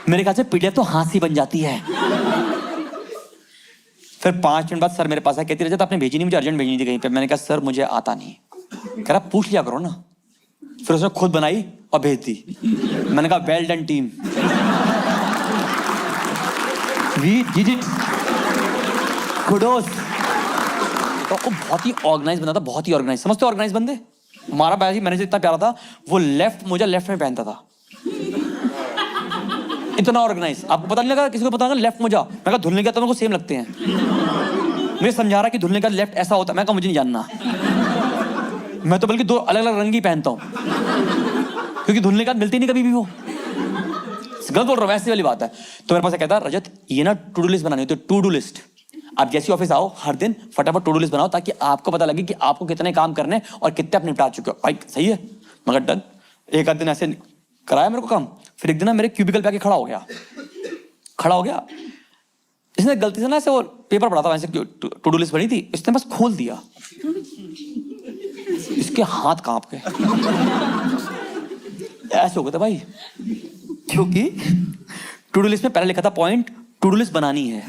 मेरे ख्याल से पीडीएफ तो हाथ से बन जाती है। फिर 5 मिनट बाद सर मेरे पास आया, कहती रजत आपने भेजी नहीं, मुझे अर्जेंट भेजनी थी कहीं पे। मैंने कहा सर मुझे आता नहीं। कह रहा पूछ लिया करो ना। फिर उसने खुद बनाई और भेज दी। मैंने कहा well done team, we did it, kudos. तो वो बहुत ही ऑर्गेनाइज बंदा था, बहुत ही ऑर्गेनाइज। समझते ऑर्गेनाइज बंदे? हमारा मैनेजर इतना प्यारा था, वो लेफ्ट मोजा लेफ्ट में पहनता था, इतना ऑर्गेनाइज। आपको पता नहीं लगा? किसी को पता लगा लेफ्ट मोजा? मैं कहा धुलने का तो मेरे को सेम लगते हैं। मुझे समझा रहा कि धुलने का लेफ्ट ऐसा होता है। मैं कहा मुझे नहीं जानना, मैं तो बल्कि 2 अलग अलग रंग ही पहनता हूँ, क्योंकि धुलने का मिलती नहीं कभी भी। वो गलत बोल रहा हूँ, वैसी वाली बात है। तो मेरे पास कहता है रजत ये ना टू डू लिस्ट बनानी होती है, टू डू लिस्ट। आप जैसे ऑफिस आओ हर दिन फटाफट टू डू लिस्ट बनाओ, ताकि आपको पता लगे कि आपको कितने काम करने और कितने आप निपटा चुके हो। भाई सही है, मगर डन। एक आध दिन ऐसे कराया मेरे को काम। फिर एक दिन ना मेरे क्यूबिकल पे आके खड़ा हो गया। इसने गलती से ना ऐसे वो पेपर पढ़ा था, वैसे टू डू लिस्ट बनी थी, इसने बस खोल दिया। इसके हाथ कांप गए, ऐसे हो गए थे भाई, क्योंकि टू डू लिस्ट में पहले लिखा था पॉइंट टू डू लिस्ट बनानी है।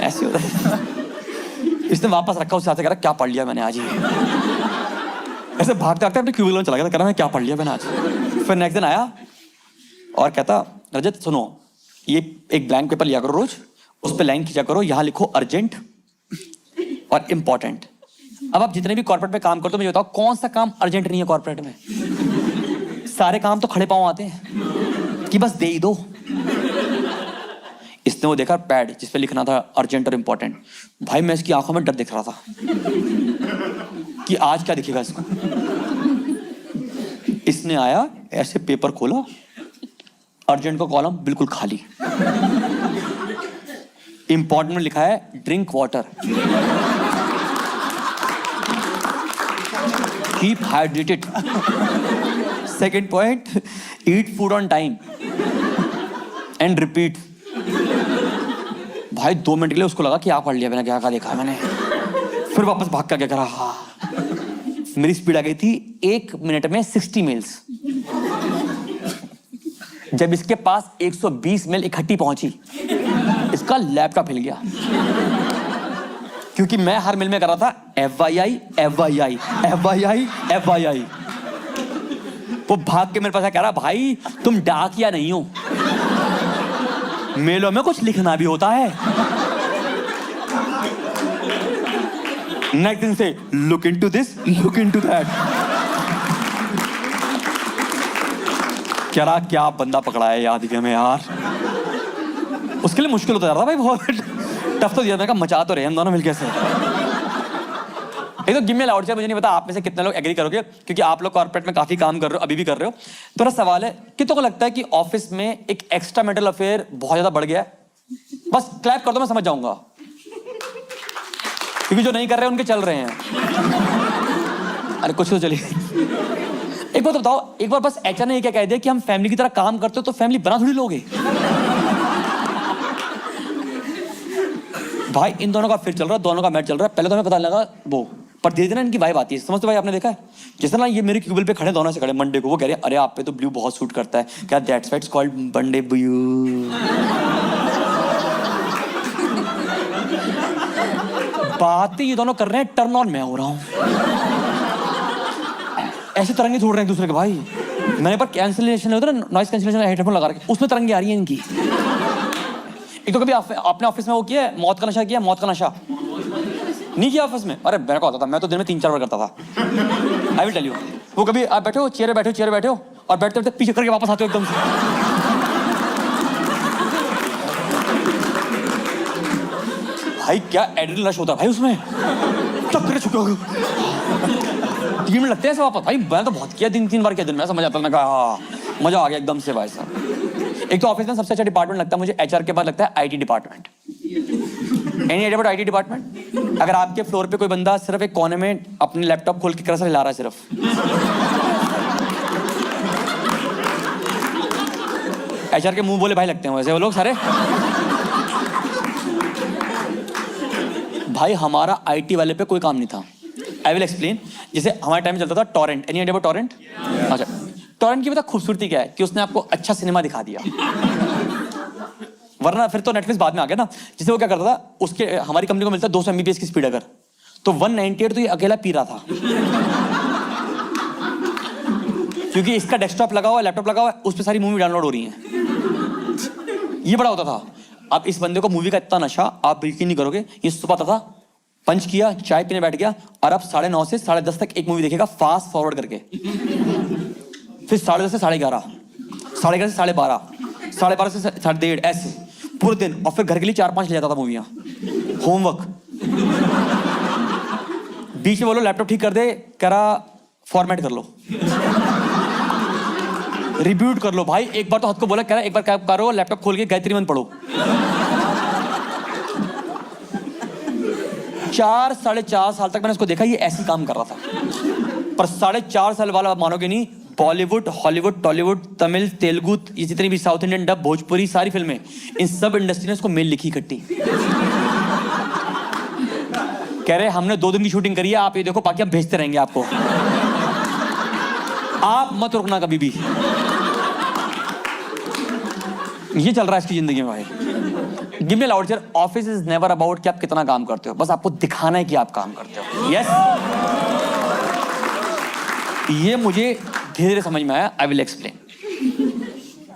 ऐसे होता है। इसने वापस रखा, उससे आते कह रहा क्या पढ़ लिया मैंने आज ही। ऐसे भागते भागते अपने क्यूबिकल में चला गया था, कह रहा मैं क्या पढ़ लिया मैंने आज। फिर नेक्स्ट दिन आया और कहता रजत सुनो, ये एक ब्लैंक पेपर लिया करो रोज, उस पर लाइन खींचा करो, यहाँ लिखो अर्जेंट और इम्पोर्टेंट। अब आप जितने भी कॉर्पोरेट में काम करते हो, मुझे बताओ कौन सा काम अर्जेंट नहीं है कॉर्पोरेट में? सारे काम तो खड़े पांव आते हैं कि बस दे ही दो। इसने वो देखा पैड जिस पे लिखना था अर्जेंट और इम्पोर्टेंट। भाई मैं इसकी आंखों में डर दिख रहा था कि आज क्या दिखेगा इसको। इसने आया ऐसे पेपर खोला, अर्जेंट का कॉलम बिल्कुल खाली, इंपॉर्टेंट में लिखा है drink water, keep hydrated, second point eat food on time and repeat. भाई 2 मिनट के लिए उसको लगा कि आप पढ़ लिया, मैंने क्या देखा मैंने। फिर वापस भाग कर क्या करा, हाँ मेरी स्पीड आ गई थी 1 मिनट में 60 मील्स। जब इसके पास 120 मील इकट्ठी पहुंची, इसका लैपटॉप हिल गया, क्योंकि मैं हर मिल में कर रहा था FYI FYI FYI FYI। वो भाग के मेरे पास कह रहा, भाई तुम डाकिया नहीं हो, मेलों में कुछ लिखना भी होता है। नेक्स्ट दिन से look into this, look into that. क्या बंदा पकड़ा है याद में यार। उसके लिए मुश्किल होता जा रहा था भाई, बहुत टफ तो दिया। मैंने कहा मचा तो रहे हम दोनों मिलकर से। एक तो गिव मी अ लाउड, मुझे नहीं पता आप में से कितने लोग एग्री करोगे, क्योंकि आप लोग कॉर्पोरेट में काफी काम कर रहे हो, अभी भी कर रहे हो। तो मेरा सवाल है, कितनों को लगता है कि ऑफिस में एक एक्स्ट्रा मेंटल अफेयर बहुत ज्यादा बढ़ गया है? बस क्लैप कर दो, मैं समझ जाऊंगा, क्योंकि जो नहीं कर रहे हैं उनके चल रहे हैं। अरे कुछ तो चलिए। एक बात बताओ, एक बार बस HR ने ये क्या कह दिया कि हम फैमिली की तरह काम करते हो, तो फैमिली बना थोड़ी लोगे भाई। इन दोनों का फिर चल रहा है, दोनों का मैच चल रहा है। पहले तो हमें पता लगा वो, पर धीरे धीरे इनकी वाइब आती है। समझते भाई, आपने देखा है जिस तरह ये मेरे क्यूबल पे खड़े, दोनों से खड़े मंडे को, वो कह रहे हैं अरे आप पे तो ब्लू बहुत सूट करता है, क्या that's why it's called Monday blue. बातें ये दोनों कर रहे हैं, टर्न ऑन मैं हो रहा हूं। ऐसे तरंगे छोड़ रहे हैं एक दूसरे के भाई। मैंने पर कैंसिलेशन होता है ना, नॉइस कैंसिलेशन हेडफोन लगा रखे, उसमें तरंगे आ रही हैं इनकी। एक तो कभी आपने ऑफिस में वो किया है, मौत का नशा किया? मौत का नशा नहीं किया ऑफिस में? अरे मेरे को आता था, मैं तो दिन में 3-4 बार करता था। I will tell you. वो कभी आप बैठे हो चेयर बैठे हो और बैठते बैठते पीछे करके वापस आते हो एकदम से। भाई क्या एड्रेनलिन रश होता है भाई उसमें, चक्कर चुके हो 3 मिनट लगते हैं ऐसे वापस। भाई मैंने तो बहुत किया, 3 बार किया दिन में, समझ आता। मैं कहा मजा आ गया एकदम से भाई साहब। एक तो ऑफिस में सबसे अच्छा डिपार्टमेंट लगता है मुझे, HR के बाद लगता है IT department. Any idea about IT department? अगर आपके फ्लोर पे कोई बंदा सिर्फ एक कोने में अपने लैपटॉप खोल के कर्सर हिला रहा है सिर्फ, HR के मुंह बोले भाई लगते हैं वैसे वो लोग सारे। भाई हमारा IT वाले पे कोई काम नहीं था। I will explain. जैसे हमारे टाइम में चलता था torrent. Any idea about torrent? अच्छा, टॉरेंट की पता खूबसूरती क्या है कि उसने आपको अच्छा सिनेमा दिखा दिया, वरना फिर तो नेटफ्लिक्स बाद में आ गया ना। जिसे वो क्या करता था, उसके हमारी कंपनी को मिलता 200 MBPS की स्पीड, अगर तो 198 तो ये अकेला पी रहा था, क्योंकि इसका डेस्कटॉप लगा हुआ है, लैपटॉप लगा हुआ है, उस पर सारी मूवी डाउनलोड हो रही है। ये बड़ा होता था। अब इस बंदे को मूवी का इतना नशा, आप यकीन नहीं करोगे, ये सुबह आता था, पंच किया, चाय पीने बैठ गया, और अब 9:30 से 10:30 तक एक मूवी देखेगा फास्ट फॉरवर्ड करके, फिर 10:30 से 11:30, 11:30 से 12:30, 12:30 से 1:30, ऐसे पूरे दिन। और फिर घर के लिए 4-5 ले जाता था मूवियाँ, होमवर्क। बीच में बोलो लैपटॉप ठीक कर दे, कह रहा फॉर्मेट कर लो, रिब्यूट कर लो। भाई एक बार तो हाथ को बोला, कह रहा एक बार क्या करो, लैपटॉप खोल के गायत्री मंत्र पढ़ो। 4-4.5 साल तक मैंने इसको देखा, ये ऐसे काम कर रहा था। पर 4.5 साल वाला मानोगे नहीं, बॉलीवुड, हॉलीवुड, टॉलीवुड, तमिल, तेलुगु, ये जितनी भी साउथ इंडियन डब, भोजपुरी, सारी फिल्में, इन सब इंडस्ट्री ने इसको मेल लिखी इकट्ठी। कह रहे हमने 2 दिन की शूटिंग करी है, आप ये देखो, बाकी हम भेजते रहेंगे आपको, आप मत रुकना कभी भी। ये चल रहा है इसकी जिंदगी में भाई। Give me a loud cheer. Office is never about कि आप कितना काम करते हो, बस आपको दिखाना है कि आप काम करते हो। यस, ये मुझे धीरे धीरे समझ में आया। आई विल एक्सप्लेन।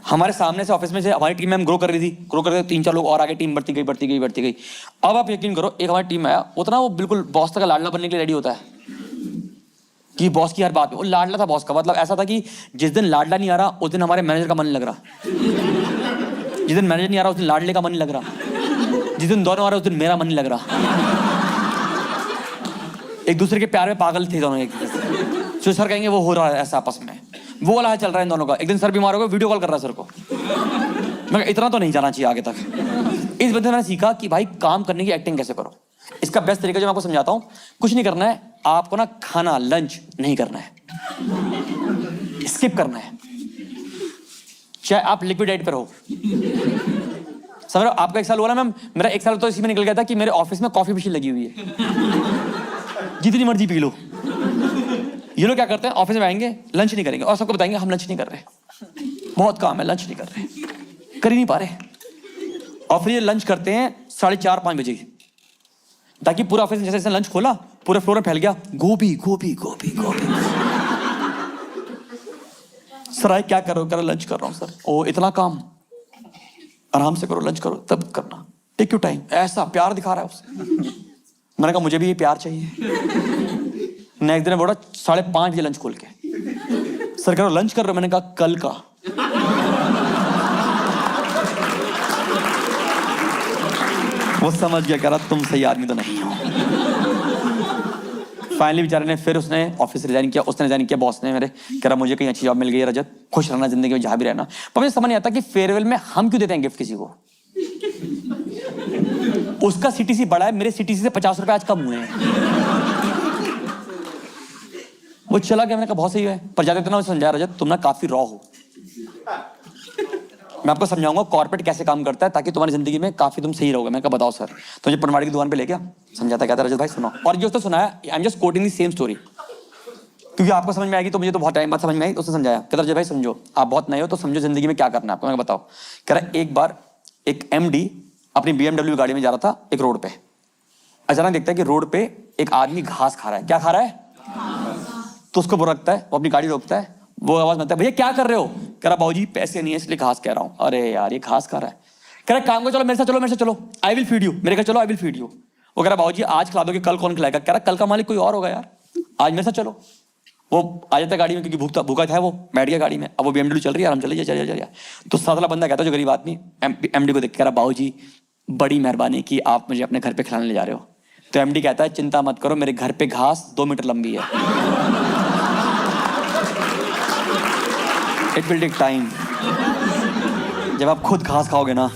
हमारे सामने से ऑफिस में से हमारी टीम में हम ग्रो कर रही थी, 3-4 लोग और आगे, टीम बढ़ती गई। अब आप यकीन करो, एक हमारी टीम आया, उतना वो बिल्कुल बॉस का लाडला बनने के लिए रेडी होता है कि बॉस की हर बात पे वो लाडला था। बॉस का मतलब ऐसा था कि जिस दिन लाडला नहीं आ रहा उस दिन हमारे मैनेजर का मन नहीं लग रहा, जिस दिन मैनेजर नहीं आ रहा उस दिन लाडले का मन नहीं लग रहा, जिस दिन दोनों आ रहा उस दिन मेरा मन नहीं लग रहा। एक दूसरे के प्यार में पागल थे दोनों। एक जो सर कहेंगे वो हो रहा है ऐसा आपस में, वो वाला चल रहा है इन दोनों का। एक दिन सर बीमार हो गए, वीडियो कॉल कर रहा है सर को। मैं इतना तो नहीं जाना चाहिए आगे तक। इस बंदे मैंने सीखा कि भाई काम करने की एक्टिंग कैसे करो। इसका बेस्ट तरीका जो मैं आपको समझाता हूँ, कुछ नहीं करना है आपको ना, खाना लंच नहीं करना है, स्किप करना है। चाहे आप लिक्विड डाइट पर हो, समझ रहे हो? आपका 1 साल हुआ ना मैम, मेरा 1 साल तो इसी में निकल गया था कि मेरे ऑफिस में कॉफी मशीन लगी हुई है, जितनी मर्जी पी लो। ये लोग क्या करते हैं, ऑफिस में आएंगे, लंच नहीं करेंगे और सबको बताएंगे हम लंच नहीं कर रहे, बहुत काम है, लंच नहीं कर रहे, कर ही नहीं पा रहे। और फिर ये लंच करते हैं 4:30-5 बजे, ताकि पूरा ऑफिस में जैसे जैसे लंच खोला पूरे फ्लोर में फैल गया, गोभी गोभी गोभी गोभी। सर आए क्या कर रहे हो? कर लंच कर रहा हूँ सर। ओ इतना काम, आराम से करो, लंच करो तब करना, टेक यू टाइम। ऐसा प्यार दिखा रहा है उससे। मैंने कहा मुझे भी ये प्यार चाहिए। नेक्स्ट दिन बोला 5:30 बजे लंच खोल के, सर करो लंच कर रहे हो? मैंने कहा कल का। वो समझ गया, कह रहा तुम सही आदमी तो नहीं हो। फाइनली बेचारे ने, फिर उसने ऑफिस रिजाइन किया, उसने रिजाइन किया, बॉस ने मेरे, कह रहा मुझे कहीं अच्छी जॉब मिल गई है रजत, खुश रहना जिंदगी में जहाँ भी रहना। पर मुझे समझ नहीं आता कि फेयरवेल में हम क्यों देते हैं गिफ्ट किसी को। उसका सीटीसी बड़ा है, मेरे सीटीसी से 50 रुपए आज कम हुए हैं। वो चला गया, मैंने कहा बहुत सही है, पर जाते ना समझाया रजत तुम ना काफी रॉ हो, मैं आपको समझाऊंगा कॉर्पोरेट कैसे काम करता है ताकि तुम्हारी जिंदगी में काफी तुम सही रहोगे। मैं कहा बताओ सर, तो मुझे पनवाड़ी की दुकान पे ले गया, समझाता, कहता रजत भाई सुनो, और जो उसने सुनाया, I am just coating the same story क्योंकि आपको समझ में आएगी, तो मुझे तो बहुत टाइम बाद समझ में आई। तो उसने समझाया, कहता रजत भाई समझो, आप बहुत नए हो तो समझो जिंदगी में क्या करना है आपको। मैं बताओ, कह रहा एक बार एक MD अपनी BMW गाड़ी में जा रहा था एक रोड पे, अचानक देखता है कि रोड पे एक आदमी घास खा रहा है। क्या खा रहा है? तो उसको बुरा लगता है, वो अपनी गाड़ी रोकता है, वो आवाज मारता है भैया क्या कर रहे हो? कह रहा बाबूजी पैसे नहीं है इसलिए घास कह रहा हूँ। अरे यार ये घास खा रहा है। कह रहा काम को चलो मेरे साथ, चलो मेरे साथ चलो, आई विल फीड यू। मेरे घर चलो, आई विल फीड यू। वो कह रहा बाबूजी आज खिला दोगे, कल कौन खिलाएगा? कह रहा कल का मालिक कोई और होगा यार, आज मेरे साथ चलो। वो आ जाता है गाड़ी में क्योंकि भूखा था, वो बैठ गया गाड़ी में। अब वो BMW चल रही है, आराम चले चलिए। तो सादला बंदा कहता है जो गरीब आदमी, MD को देख कह रहा बाबूजी बड़ी मेहरबानी की, आप मुझे अपने घर पे खिलाने ले जा रहे हो। तो MD कहता है चिंता मत करो, मेरे घर पे घास 2 मीटर लंबी है, इट विल टेक टाइम, जब आप खुद घास खाओगे ना।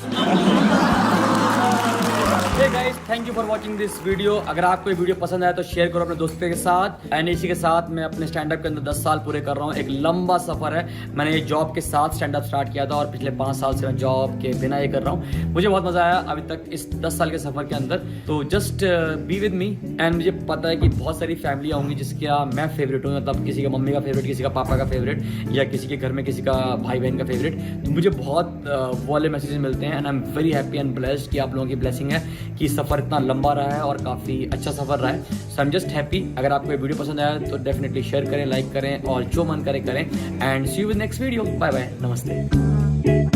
Hey guys, thank you for watching this video. अगर आपको ये वीडियो पसंद आया तो शेयर करो अपने दोस्तों के साथ। एंड इसी के साथ मैं अपने स्टैंड अप के अंदर 10 साल पूरे कर रहा हूँ। एक लंबा सफर है, मैंने ये जॉब के साथ स्टैंड अप स्टार्ट किया था और पिछले 5 साल से मैं जॉब के बिना ये कर रहा हूँ। मुझे बहुत मजा आया अभी तक इस 10 साल के सफर के अंदर। तो just be with me. And मुझे पता है कि बहुत सारी फैमिलियाँ होंगी जिसका मैं फेवरेट हूँ, मतलब किसी का मम्मी का फेवरेट, किसी का पापा का फेवरेट, या किसी के घर में किसी का भाई बहन का फेवरेट। तो मुझे बहुत वाले मैसेजेस मिलते हैं and I am very happy and blessed कि आप लोगों की ब्लेसिंग है कि सफर इतना लंबा रहा है और काफ़ी अच्छा सफर रहा है। सो आई एम जस्ट हैप्पी। अगर आपको ये वीडियो पसंद आया तो डेफिनेटली शेयर करें, लाइक करें और जो मन करे करें। And see you with next video. Bye bye, नमस्ते।